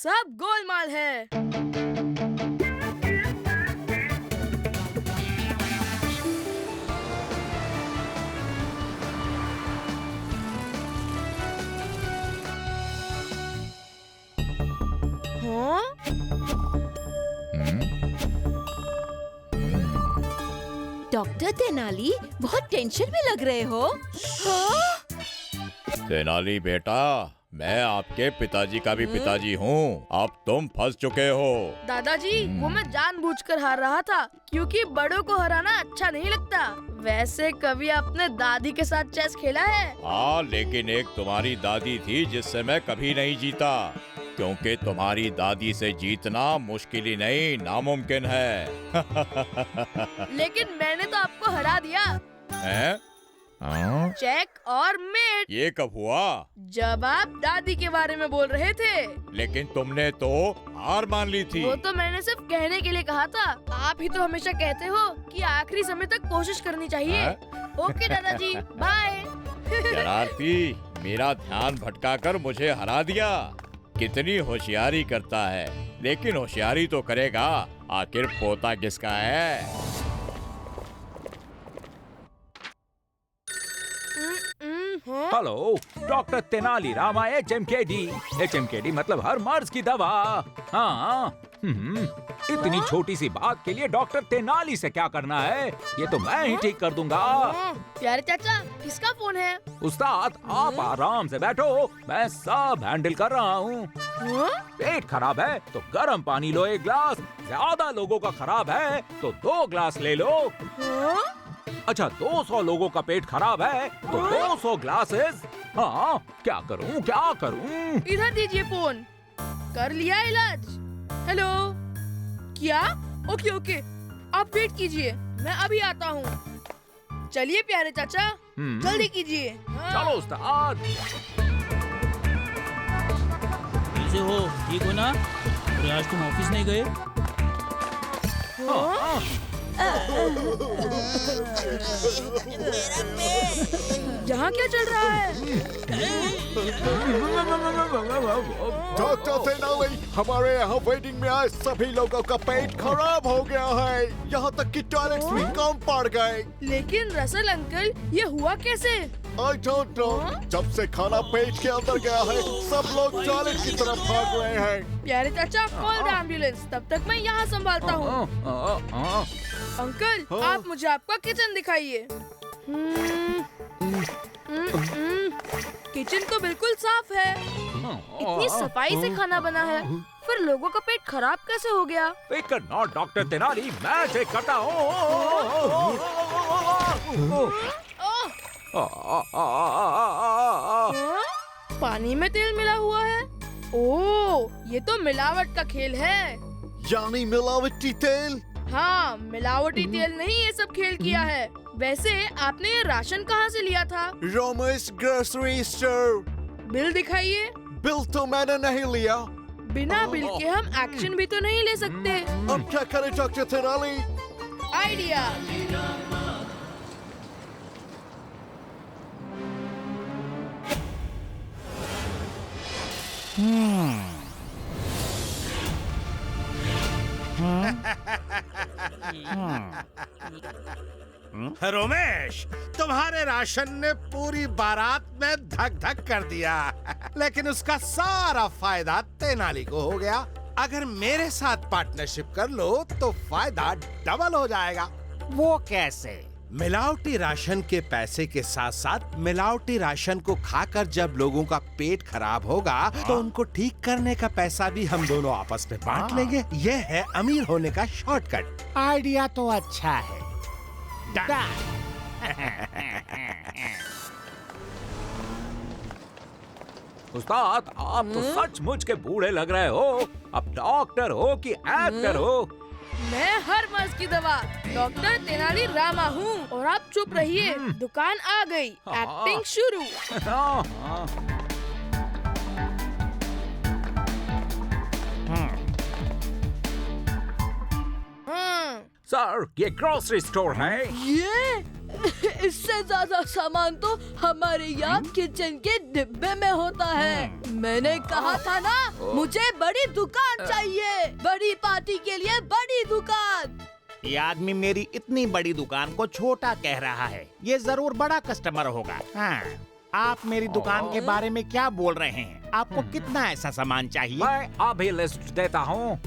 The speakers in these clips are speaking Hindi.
सब गोलमाल है। हाँ? डॉक्टर तेनाली, बहुत टेंशन में लग रहे हो। हाँ? तेनाली बेटा, मैं आपके पिताजी का भी पिताजी हूँ। अब तुम फंस चुके हो। दादाजी, वो मैं जानबूझकर हार रहा था, क्योंकि बड़ों को हराना अच्छा नहीं लगता। वैसे कभी आपने दादी के साथ चेस खेला है? हाँ, लेकिन एक तुम्हारी दादी थी जिससे मैं कभी नहीं जीता, क्योंकि तुम्हारी दादी से जीतना मुश्किल ही नहीं, नामुमकिन है। लेकिन मैंने तो आपको हरा दिया। हैं? हाँ? चेक और मेट। ये कब हुआ? जब आप दादी के बारे में बोल रहे थे। लेकिन तुमने तो हार मान ली थी। वो तो मैंने सिर्फ कहने के लिए कहा था। आप ही तो हमेशा कहते हो कि आखिरी समय तक कोशिश करनी चाहिए। ओके दादाजी, बाय। शरारती, मेरा ध्यान भटकाकर मुझे हरा दिया। कितनी होशियारी करता है, लेकिन होशियारी तो करेगा। आखिर पोता किसका है? Hello, doctor Tenali Rama HMKD मतलब हर मर्ज की दवा। हाँ, इतनी छोटी सी बात के लिए डॉक्टर तेनाली से क्या करना है? ये तो मैं ही ठीक कर दूंगा। प्यारे चाचा, किसका फोन है? उस्ताद, आप आराम से बैठो, मैं सब हैंडल कर रहा हूँ। पेट खराब है तो गर्म पानी लो 1 ग्लास। ज्यादा लोगों का खराब है तो 2 ग्लास ले लो। अच्छा, 200 लोगों का पेट खराब है तो 200 ग्लासेस। हाँ, क्या करूं? इधर दीजिए फोन। कर लिया इलाज? हेलो? क्या? ओके, आप वेट कीजिए, मैं अभी आता हूँ। चलिए प्यारे चाचा, जल्दी कीजिए। चलो उस्ताद। कैसे हो? ठीक हो ना? अरे आज तुम ऑफिस नहीं गए? यहाँ क्या चल रहा है? डॉक्टर तेनाली, हमारे यहाँ वेडिंग में आए सभी लोगों का पेट खराब हो गया है। यहाँ तक कि टॉयलेट्स भी कम पड़ गए। लेकिन रसल अंकल, ये हुआ कैसे? I don't know। जब से खाना पेट के अंदर गया है, सब लोग टॉयलेट की तरफ भाग रहे हैं। प्यारे चाचा, कॉल द एम्बुलेंस, तब तक मैं यहाँ संभालता हूँ। अंकल, आप मुझे आपका किचन दिखाइए। किचन तो बिल्कुल साफ है। इतनी सफाई से खाना बना है, फिर लोगों का पेट खराब कैसे हो गया? फिकर नॉट डॉक्टर तेनाली, मैं चेक करता हूँ। पानी में तेल मिला हुआ है। ओह, ये तो मिलावट का खेल है। यानी मिलावटी तेल? हाँ, मिलावटी तेल नहीं ये सब खेल किया है। वैसे आपने ये राशन कहाँ से लिया था? Rhombus grocery store. बिल दिखाइए। बिल तो मैंने नहीं लिया। बिना बिल के हम एक्शन भी तो नहीं ले सकते। अब क्या करें डॉक्टर तेनाली? आइडिया। रोमेश, तुम्हारे राशन ने पूरी बारात में धक धक कर दिया। लेकिन उसका सारा फायदा तेनाली को हो गया। अगर मेरे साथ पार्टनरशिप कर लो तो फायदा डबल हो जाएगा। वो कैसे? मिलावटी राशन के पैसे के साथ साथ मिलावटी राशन को खाकर जब लोगों का पेट खराब होगा तो उनको ठीक करने का पैसा भी हम दोनों आपस में बांट लेंगे। यह है अमीर होने का शॉर्टकट। आइडिया तो अच्छा है। उस्ताद, आप तो सचमुच के बूढ़े लग रहे हो। अब डॉक्टर हो कि एक्टर हो? मैं हर मर्ज की दवा डॉक्टर तेनाली रामा हूँ। और आप चुप रहिए, दुकान आ गई, एक्टिंग शुरू। सर, ये ग्रोसरी स्टोर है। ये इससे ज्यादा सामान तो हमारे यहाँ किचन के डिब्बे में होता है। मैंने कहा था ना, मुझे बड़ी दुकान चाहिए, बड़ी पार्टी के लिए बड़ी दुकान। ये आदमी मेरी इतनी बड़ी दुकान को छोटा कह रहा है। ये जरूर बड़ा कस्टमर होगा। हाँ, आप मेरी दुकान के बारे में क्या बोल रहे हैं? आपको कितना ऐसा सामान चाहिए? मैं अभी लिस्ट देता हूँ।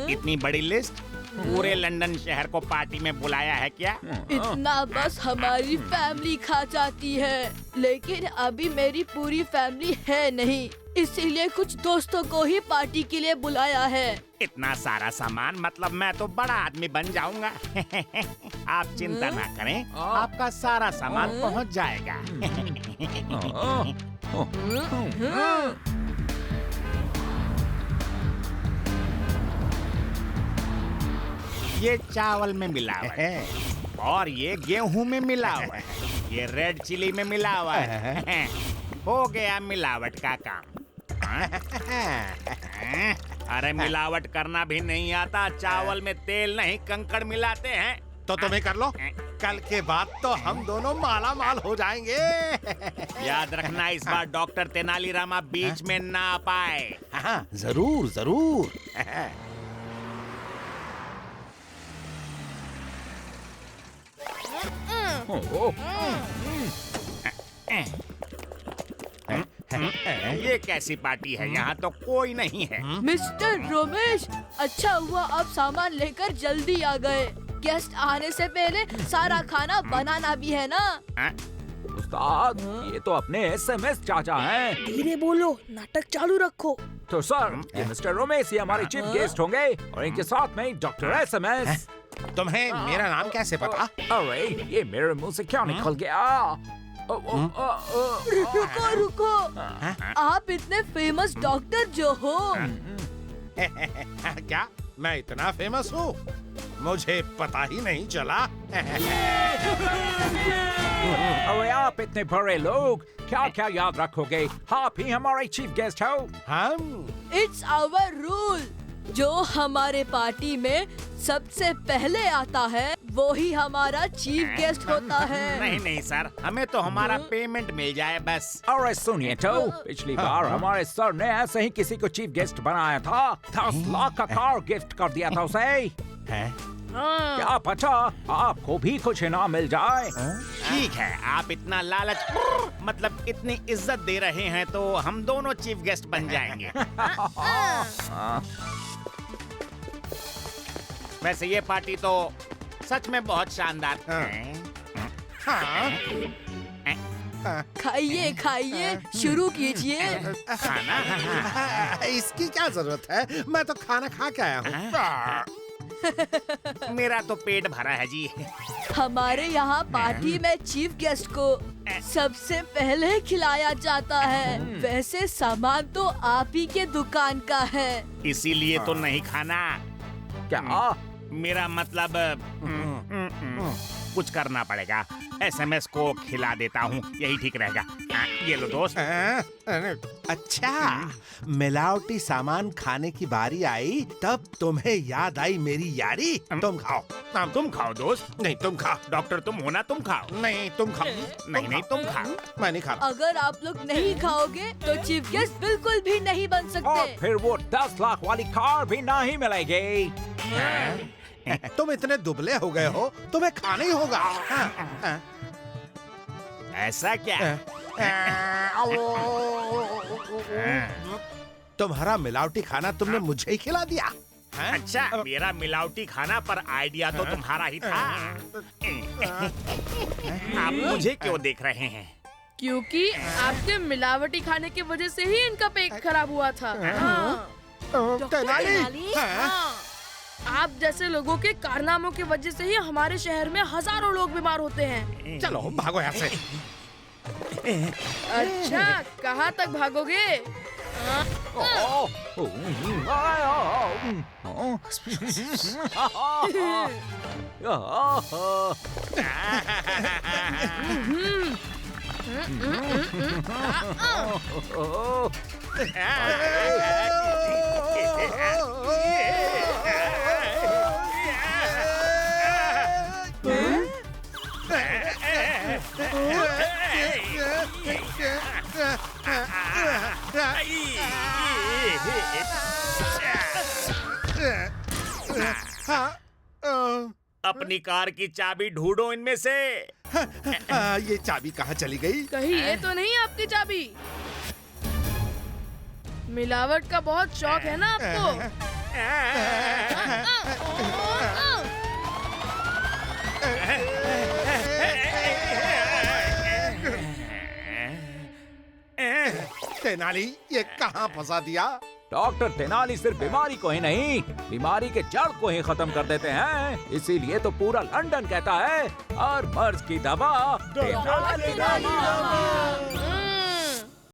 इतनी बड़ी लिस्ट? पूरे लंदन शहर को पार्टी में बुलाया है क्या? इतना बस हमारी फैमिली खा जाती है, लेकिन अभी मेरी पूरी फैमिली है नहीं, इसीलिए कुछ दोस्तों को ही पार्टी के लिए बुलाया है। इतना सारा सामान, मतलब मैं तो बड़ा आदमी बन जाऊंगा। आप चिंता ना करें, आपका सारा सामान पहुंच जाएगा। ये चावल में मिला हुआ है और ये गेहूं में मिला हुआ है, ये रेड चिली में मिला हुआ है। हो गया मिलावट का काम। अरे मिलावट करना भी नहीं आता, चावल में तेल नहीं कंकड़ मिलाते हैं। तो तुम्हें कर लो, कल के बाद तो हम दोनों माला माल हो जाएंगे। याद रखना, इस बार डॉक्टर तेनालीरामा बीच में ना आ पाए। हाँ, जरूर जरूर। ये कैसी पार्टी है? यहाँ तो कोई नहीं है। मिस्टर रमेश, अच्छा हुआ आप सामान लेकर जल्दी आ गए। गेस्ट आने से पहले सारा खाना बनाना भी है ना। उस्ताद, ये तो अपने एसएमएस चाचा हैं। धीरे बोलो, नाटक चालू रखो। तो सर, ये मिस्टर रमेश ही हमारे चीफ गेस्ट होंगे और इनके साथ में डॉक्टर एसएमएस। तुम्हें मेरा नाम कैसे पता? अरे, ये मेरे मुंह से क्या निकल गया? रुको रुको, आप इतने फेमस डॉक्टर जो हो। क्या मैं इतना फेमस हूँ? मुझे पता ही नहीं चला। अरे आप इतने बड़े लोग क्या क्या याद रखोगे? आप ही हमारे चीफ गेस्ट हो। हम इट्स आवर रूल, जो हमारे पार्टी में सबसे पहले आता है वो ही हमारा चीफ गेस्ट होता है। नहीं नहीं सर, हमें तो हमारा पेमेंट मिल जाए बस। अरे सुनिए तो, पिछली बार हमारे सर ने ऐसे ही किसी को चीफ गेस्ट बनाया था, 10 लाख का कार गिफ्ट कर दिया था उसे। क्या पता आपको भी कुछ इनाम मिल जाए। ठीक है, आप इतना लालच, मतलब इतनी इज्जत दे रहे हैं तो हम दोनों चीफ गेस्ट बन जाएंगे। वैसे ये पार्टी तो सच में बहुत शानदार है। खाइए खाइए, शुरू कीजिए। खाना? इसकी क्या जरूरत है? मैं तो खाना खा के आया हूँ। मेरा तो पेट भरा है जी। हमारे यहाँ पार्टी में चीफ गेस्ट को सबसे पहले खिलाया जाता है। वैसे सामान तो आप ही के दुकान का है, इसीलिए तो नहीं खाना। क्या? मेरा मतलब कुछ करना पड़ेगा। एसएमएस को खिला देता हूँ, यही ठीक रहेगा। ये लो दोस्त। अच्छा, मिलावटी सामान खाने की बारी आई तब तुम्हें याद आई मेरी यारी। तुम खाओ। तुम खाओ दोस्त। नहीं, तुम खाओ। डॉक्टर तुम हो ना, तुम खाओ। नहीं, तुम खाओ। नहीं नहीं तुम खाओ। मैं नहीं खाता। अगर आप लोग नहीं खाओगे तो चीफ गेस्ट बिल्कुल भी नहीं बन और सकते। फिर वो 10 लाख वाली कार भी नहीं मिलेगी। तुम इतने दुबले हो गए हो, तुम्हें खाना ही होगा। ऐसा क्या? तुम्हारा मिलावटी खाना तुमने मुझे ही खिला दिया। अच्छा, मेरा मिलावटी खाना पर आइडिया तो तुम्हारा ही था। आप मुझे क्यों देख रहे हैं? क्योंकि आपके मिलावटी खाने की वजह से ही इनका पेट खराब हुआ था। तेनाली? हाँ। आप जैसे लोगों के कारनामों की वजह से ही हमारे शहर में हजारों लोग बीमार होते हैं। चलो भागो यहाँ से। अच्छा, कहाँ तक भागोगे? अपनी कार की चाबी ढूंढो इनमें से। ये चाबी कहाँ चली गई? कहीं ये तो नहीं आपकी चाबी? मिलावट का बहुत शौक है ना आपको? तेनाली, ये कहाँ फंसा दिया? डॉक्टर तेनाली सिर्फ बीमारी को ही नहीं, बीमारी के जड़ को ही खत्म कर देते हैं। इसीलिए तो पूरा लंदन कहता है, और मर्ज की दवा तेनाली।